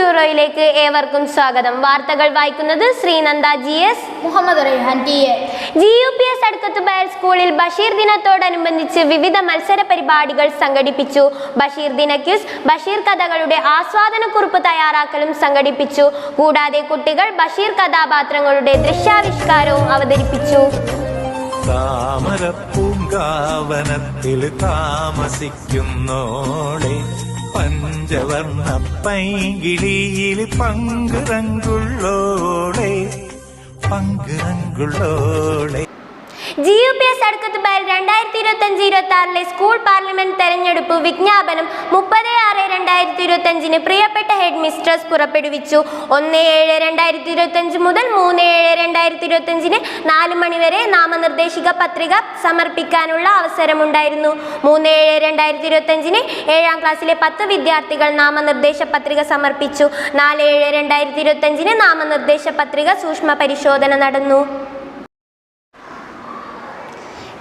ബ്യൂറോയിലേക്ക് ഏവർക്കും സ്വാഗതം. വാർത്തകൾ വായിക്കുന്നത് Sreenanda GS, Muhammad Raihan TA. GUPS അടക്കത്തുബയൽ സ്കൂളിൽ ബഷീർ ദിനത്തോടനുബന്ധിച്ച് വിവിധ മത്സര പരിപാടികൾ സംഘടിപ്പിച്ചു. ബഷീർ ദിന ക്വിസ്, ബഷീർ കഥകളുടെ ആസ്വാദനക്കുറിപ്പ് തയ്യാറാക്കലും സംഘടിപ്പിച്ചു. കൂടാതെ കുട്ടികൾ ബഷീർ കഥാപാത്രങ്ങളുടെ ദൃശ്യാവിഷ്കാരവും അവതരിപ്പിച്ചു. താമരപ്പൂങ്കാവനത്തിൽ താമസിക്കുന്നോളെ പഞ്ചവർണ്ണ പൈങ്കിളിയിൽ പങ്കുറങ്കുള്ളോളെ പങ്കുറങ്കുള്ളോളെ. GUPS അടക്കത്തുബയൽ 2025-26 സ്കൂൾ പാർലമെന്റ് തെരഞ്ഞെടുപ്പ് വിജ്ഞാപനം 30/6/2025 പ്രിയപ്പെട്ട ഹെഡ് മിസ്ട്രസ് പുറപ്പെടുവിച്ചു. 1/7/2025 മുതൽ 3/7/2025 4 മണി വരെ നാമനിർദ്ദേശിക പത്രിക സമർപ്പിക്കാനുള്ള അവസരമുണ്ടായിരുന്നു. 3/7/2025 7ാം ക്ലാസ്സിലെ 10 വിദ്യാർത്ഥികൾ നാമനിർദ്ദേശ പത്രിക സമർപ്പിച്ചു. 4/7/2025 നാമനിർദ്ദേശ പത്രിക സൂക്ഷ്മ പരിശോധന നടന്നു.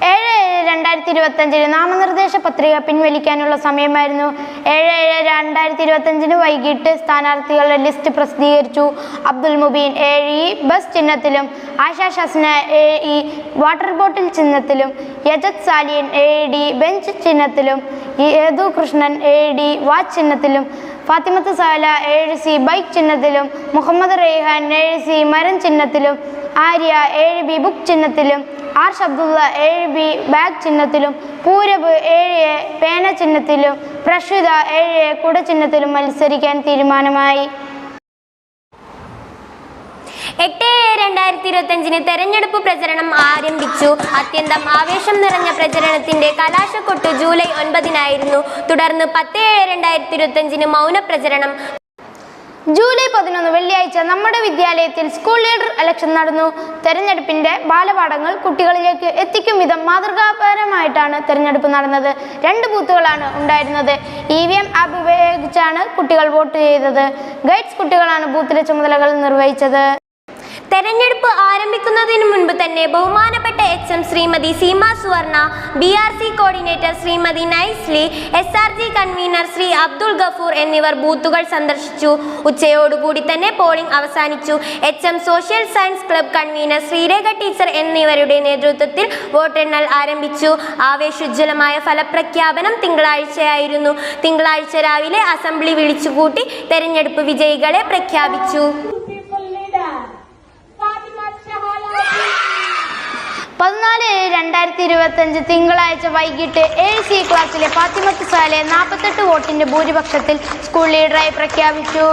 7/7/2025 നാമനിർദ്ദേശ പത്രിക പിൻവലിക്കാനുള്ള സമയമായിരുന്നു. 7/7/2025 വൈകിട്ട് സ്ഥാനാർത്ഥികളുടെ ലിസ്റ്റ് പ്രസിദ്ധീകരിച്ചു. അബ്ദുൽ മുബീൻ AE ബസ് ചിഹ്നത്തിലും, Asha Shasna AE water bottle ചിഹ്നത്തിലും, യജത് സാലിയൻ AED ബെഞ്ച് ചിഹ്നത്തിലും, യദു കൃഷ്ണൻ AED വാച്ച് ചിഹ്നത്തിലും, ഫാത്തിമത്ത് സാല AEC ബൈക്ക് ചിഹ്നത്തിലും, മുഹമ്മദ് റൈഹാൻ AEC മരം ചിഹ്നത്തിലും, ആര്യ AEB ബുക്ക് ചിഹ്നത്തിലും, ആർ ഷബ്ദുള്ള AEB ബാഗ് ചിഹ്നത്തിലും, പൂരബ് AEA പേന ചിഹ്നത്തിലും, പ്രഷുത AEA കുട ചിഹ്നത്തിലും മത്സരിക്കാൻ തീരുമാനമായി. 8/7/2025 തെരഞ്ഞെടുപ്പ് പ്രചരണം ആരംഭിച്ചു. അത്യന്തം ആവേശം നിറഞ്ഞ പ്രചരണത്തിന്റെ കലാശക്കൊട്ട് ജൂലൈ 9-നായിരുന്നു. തുടർന്ന് 10/7/2025 മൗന പ്രചരണം. ജൂലൈ 11 വെള്ളിയാഴ്ച നമ്മുടെ വിദ്യാലയത്തിൽ സ്കൂൾ ലീഡർ ഇലക്ഷൻ നടന്നു. തെരഞ്ഞെടുപ്പിന്റെ ബാലപാഠങ്ങൾ കുട്ടികളിലേക്ക് എത്തിക്കും വിധം മാതൃകാപരമായിട്ടാണ് തെരഞ്ഞെടുപ്പ് നടന്നത്. 2 ബൂത്തുകളാണ് ഉണ്ടായിരുന്നത്. EVM ആപ്പ് ഉപയോഗിച്ചാണ് കുട്ടികൾ വോട്ട് ചെയ്തത്. ഗൈഡ്സ് കുട്ടികളാണ് ബൂത്തിലെ ചുമതലകൾ നിർവഹിച്ചത്. തെരഞ്ഞെടുപ്പ് ആരംഭിക്കുന്നതിന് മുൻപ് തന്നെ ബഹുമാനപ്പെട്ട HM ശ്രീമതി സീമ സുവർണ, BRC coordinator Shrimati nicely, SRG convener Shri Abdul Gafoor എന്നിവർ ബൂത്തുകൾ സന്ദർശിച്ചു. ഉച്ചയോടുകൂടി തന്നെ പോളിംഗ് അവസാനിച്ചു. HM social science club convener Sreerekha teacher എന്നിവരുടെ നേതൃത്വത്തിൽ വോട്ടെണ്ണൽ ആരംഭിച്ചു. ആവേശോജ്വലമായ ഫലപ്രഖ്യാപനം തിങ്കളാഴ്ചയായിരുന്നു. തിങ്കളാഴ്ച രാവിലെ അസംബ്ലി വിളിച്ചുകൂട്ടി തെരഞ്ഞെടുപ്പ് വിജയികളെ പ്രഖ്യാപിച്ചു. 14/7/2025 തിങ്കളാഴ്ച വൈകിട്ട് AEC ക്ലാസ്സിലെ ഫാത്തിമത്ത് സാലെ 48 വോട്ടിന്റെ ഭൂരിപക്ഷത്തിൽ സ്കൂൾ ലീഡറായി പ്രഖ്യാപിച്ചു.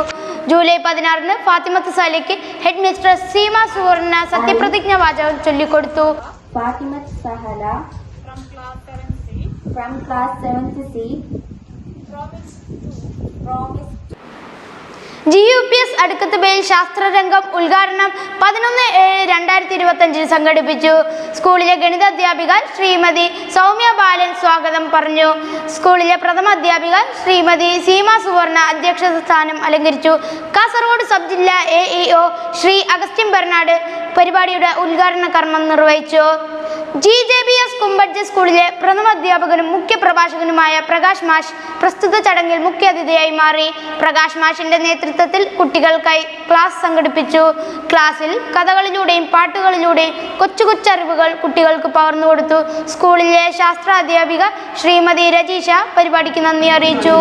ജൂലൈ 16-ന് ഫാത്തിമത്ത് സാലയ്ക്ക് ഹെഡ് മിസ്ട്രസ് സീമ സുവർണ സത്യപ്രതിജ്ഞ വാചകം ചൊല്ലിക്കൊടുത്തു. Fathimath Sahala from class 7th C promise GUPS അടക്കത്തുബയൽ ശാസ്ത്രരംഗം ഉദ്ഘാടനം 11/7/2025 സംഘടിപ്പിച്ചു. സ്കൂളിലെ ഗണിതാധ്യാപിക ശ്രീമതി സൗമ്യ ബാലൻ സ്വാഗതം പറഞ്ഞു. സ്കൂളിലെ പ്രഥമ അധ്യാപിക ശ്രീമതി സീമ സുവർണ അധ്യക്ഷ സ്ഥാനം അലങ്കരിച്ചു. കാസർഗോഡ് സബ് ജില്ലാ AEO ശ്രീ അഗസ്റ്റിൻ ബെർണാഡ് പരിപാടിയുടെ ഉദ്ഘാടന കർമ്മം നിർവഹിച്ചു. GJBS കുമ്പഡ്ജ് സ്കൂളിലെ പ്രഥമ അധ്യാപകനും മുഖ്യ പ്രഭാഷകനുമായ പ്രകാശ് മാഷ് പ്രസ്തുത ചടങ്ങിൽ മുഖ്യാതിഥിയായി മാറി. പ്രകാശ് മാഷിന്റെ നേതൃത്വത്തിൽ കുട്ടികൾക്കായി ക്ലാസ് സംഘടിപ്പിച്ചു. ക്ലാസ്സിൽ കഥകളിലൂടെയും പാട്ടുകളിലൂടെയും കൊച്ചു കൊച്ചറിവുകൾ കുട്ടികൾക്ക് പകർന്നു കൊടുത്തു. സ്കൂളിലെ ശാസ്ത്ര അധ്യാപിക ശ്രീമതി രജീഷ പരിപാടിക്ക് നന്ദി അറിയിച്ചു.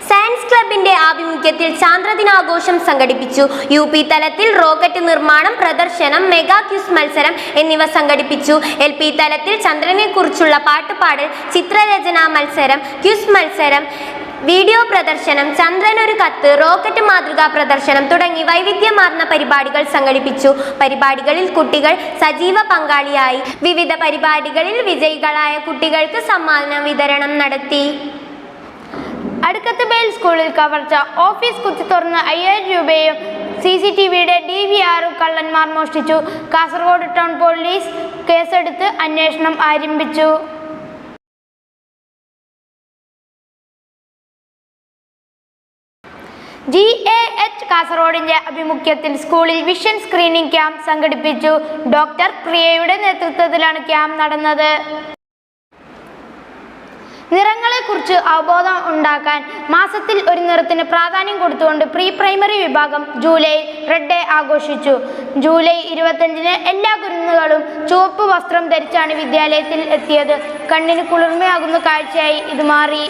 സയൻസ് ക്ലബിന്റെ ആഭിമുഖ്യത്തിൽ ചാന്ദ്രദിനാഘോഷം സംഘടിപ്പിച്ചു. UP തലത്തിൽ റോക്കറ്റ് നിർമ്മാണം, പ്രദർശനം, മെഗാ ക്യൂസ് മത്സരം എന്നിവ സംഘടിപ്പിച്ചു. LP തലത്തിൽ ചന്ദ്രനെ കുറിച്ചുള്ള പാട്ടുപാടൽ, ചിത്രരചനാ മത്സരം, ക്യൂസ് മത്സരം, വീഡിയോ പ്രദർശനം, ചന്ദ്രനൊരു കത്ത്, റോക്കറ്റ് മാതൃകാ പ്രദർശനം തുടങ്ങി വൈവിധ്യമാർന്ന പരിപാടികൾ സംഘടിപ്പിച്ചു. പരിപാടികളിൽ കുട്ടികൾ സജീവ പങ്കാളിയായി. വിവിധ പരിപാടികളിൽ വിജയികളായ കുട്ടികൾക്ക് സമ്മാന വിതരണം നടത്തി. അടക്കത്തുബയൽ സ്കൂളിൽ കവർച്ച, ഓഫീസ് കുത്തി തുറന്ന് 5000 രൂപയും CCTVയുടെ DVR-ഉം കള്ളന്മാർ മോഷ്ടിച്ചു. കാസർഗോഡ് ടൗൺ പോലീസ് കേസെടുത്ത് അന്വേഷണം ആരംഭിച്ചു. GAH കാസർഗോഡിന്റെ ആഭിമുഖ്യത്തിൽ സ്കൂളിൽ വിഷൻ സ്ക്രീനിംഗ് ക്യാമ്പ് സംഘടിപ്പിച്ചു. ഡോക്ടർ പ്രിയയുടെ നേതൃത്വത്തിലാണ് ക്യാമ്പ് നടന്നത്. നിറങ്ങളെക്കുറിച്ച് അവബോധം ഉണ്ടാക്കാൻ മാസത്തിൽ ഒരു നിറത്തിന് പ്രാധാന്യം കൊടുത്തുകൊണ്ട് പ്രീ പ്രൈമറി വിഭാഗം ജൂലൈ റെഡ് ഡേ ആഘോഷിച്ചു. ജൂലൈ 25-ന് എല്ലാ കുരുന്നുകളും ചുവപ്പ് വസ്ത്രം ധരിച്ചാണ് വിദ്യാലയത്തിൽ എത്തിയത്. കണ്ണിന് കുളിർമയാകുന്ന കാഴ്ചയായി ഇത് മാറി.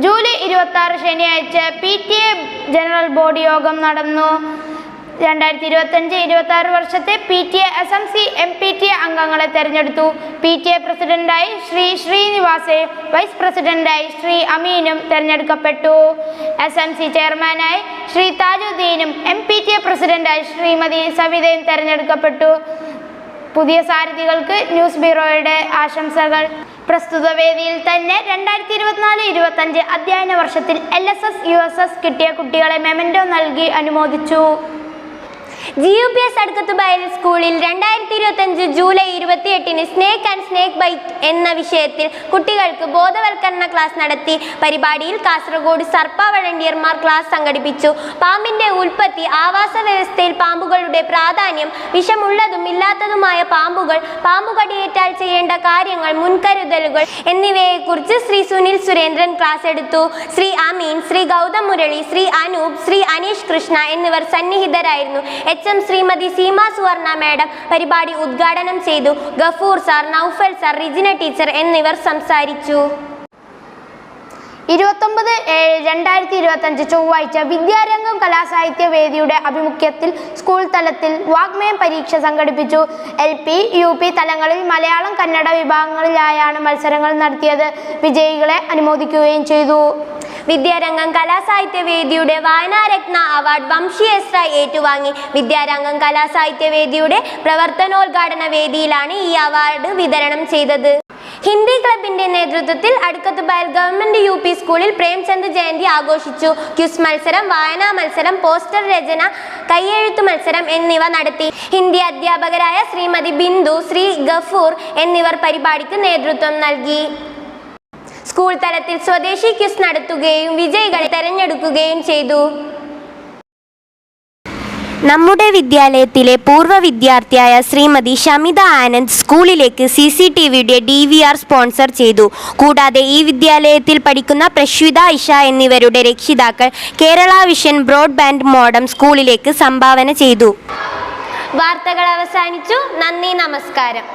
ജൂലൈ 26 ശനിയാഴ്ച PTA ജനറൽ ബോഡി യോഗം നടന്നു. 2025-26 വർഷത്തെ PTA SMC MPTA അംഗങ്ങളെ തെരഞ്ഞെടുത്തു. PTA പ്രസിഡന്റായി ശ്രീ ശ്രീനിവാസെ, വൈസ് പ്രസിഡന്റായി ശ്രീ അമീനും തെരഞ്ഞെടുക്കപ്പെട്ടു. SMC ചെയർമാനായി ശ്രീ താജുദ്ദീനും MPTA പ്രസിഡന്റായി ശ്രീമതി സവിതയും തെരഞ്ഞെടുക്കപ്പെട്ടു. പുതിയ സാരഥികൾക്ക് ന്യൂസ് ബ്യൂറോയുടെ ആശംസകൾ. പ്രസ്തുത വേദിയിൽ തന്നെ 2024-25 അധ്യയന വർഷത്തിൽ LSS USS കിട്ടിയ കുട്ടികളെ മെമന്റോ നൽകി അനുമോദിച്ചു. GUPS അടുക്കത്തുബയൽ സ്കൂളിൽ 2025 ജൂലൈ 28-ന് സ്നേക്ക് ആൻഡ് സ്നേക്ക് ബൈറ്റ് എന്ന വിഷയത്തിൽ കുട്ടികൾക്ക് ബോധവൽക്കരണ ക്ലാസ് നടത്തി. പരിപാടിയിൽ കാസർഗോഡ് സർപ്പ വളണ്ടിയർമാർ ക്ലാസ് സംഘടിപ്പിച്ചു. പാമ്പിന്റെ ഉൽപ്പത്തി, ആവാസ വ്യവസ്ഥയിൽ പാമ്പുകളുടെ പ്രാധാന്യം, വിഷമുള്ളതും ഇല്ലാത്തതുമായ പാമ്പുകൾ, പാമ്പുകടിയേറ്റാൽ ചെയ്യേണ്ട കാര്യങ്ങൾ, മുൻകരുതലുകൾ എന്നിവയെക്കുറിച്ച് ശ്രീ സുനിൽ സുരേന്ദ്രൻ ക്ലാസ് എടുത്തു. ശ്രീ അമീൻ, ശ്രീ ഗൗതം മുരളി, ശ്രീ അനൂപ്, ശ്രീ അനീഷ് കൃഷ്ണ എന്നിവർ സന്നിഹിതരായിരുന്നു. HM ശ്രീമതി സീമ സുവർണ മാഡം പരിപാടി ഉദ്ഘാടനം ചെയ്തു. Gafoor sir, Naufal sir, Rijina teacher എന്നിവർ സംസാരിച്ചു. 29/7/2025 ചൊവ്വാഴ്ച വിദ്യാരംഗം കലാസാഹിത്യ വേദിയുടെ ആഭിമുഖ്യത്തിൽ സ്കൂൾ തലത്തിൽ വാഗ്മയം പരീക്ഷ സംഘടിപ്പിച്ചു. LP, UP തലങ്ങളിൽ മലയാളം, കന്നഡ വിഭാഗങ്ങളിലായാണ് മത്സരങ്ങൾ നടത്തിയത്. വിജയികളെ അനുമോദിക്കുകയും ചെയ്തു. വിദ്യാരംഗം കലാസാഹിത്യ വേദിയുടെ വായനാരത്ന അവാർഡ് വംശി എസ് റായ് ഏറ്റുവാങ്ങി. വിദ്യാരംഗം കലാസാഹിത്യ വേദിയുടെ പ്രവർത്തനോദ്ഘാടന വേദിയിലാണ് ഈ അവാർഡ് വിതരണം ചെയ്തത്. ഹിന്ദി ക്ലബിന്റെ നേതൃത്വത്തിൽ അടുക്കത്തുബയൽ ഗവൺമെന്റ് UP സ്കൂളിൽ പ്രേംചന്ദ് ജയന്തി ആഘോഷിച്ചു. ക്വിസ് മത്സരം, വായനാ മത്സരം, പോസ്റ്റർ രചന, കയ്യെഴുത്തു മത്സരം എന്നിവ നടത്തി. ഹിന്ദി അധ്യാപകരായ ശ്രീമതി ബിന്ദു, ശ്രീ ഗഫൂർ എന്നിവർ പരിപാടിക്ക് നേതൃത്വം നൽകി. സ്കൂൾ തലത്തിൽ സ്വദേശി ക്വിസ് നടത്തുകയും വിജയികളെ തെരഞ്ഞെടുക്കുകയും ചെയ്തു. നമ്മുടെ വിദ്യാലയത്തിലെ പൂർവ്വ വിദ്യാർത്ഥിയായ ശ്രീമതി ഷമിത ആനന്ദ് സ്കൂളിലേക്ക് CCTVയുടെ DVR സ്പോൺസർ ചെയ്തു. കൂടാതെ ഈ വിദ്യാലയത്തിൽ പഠിക്കുന്ന പ്രശ്വിത, ഇഷ എന്നിവരുടെ രക്ഷിതാക്കൾ കേരള വിഷൻ ബ്രോഡ്ബാൻഡ് മോഡം സ്കൂളിലേക്ക് സംഭാവന ചെയ്തു. വാർത്തകൾ അവസാനിച്ചു. നന്ദി, നമസ്കാരം.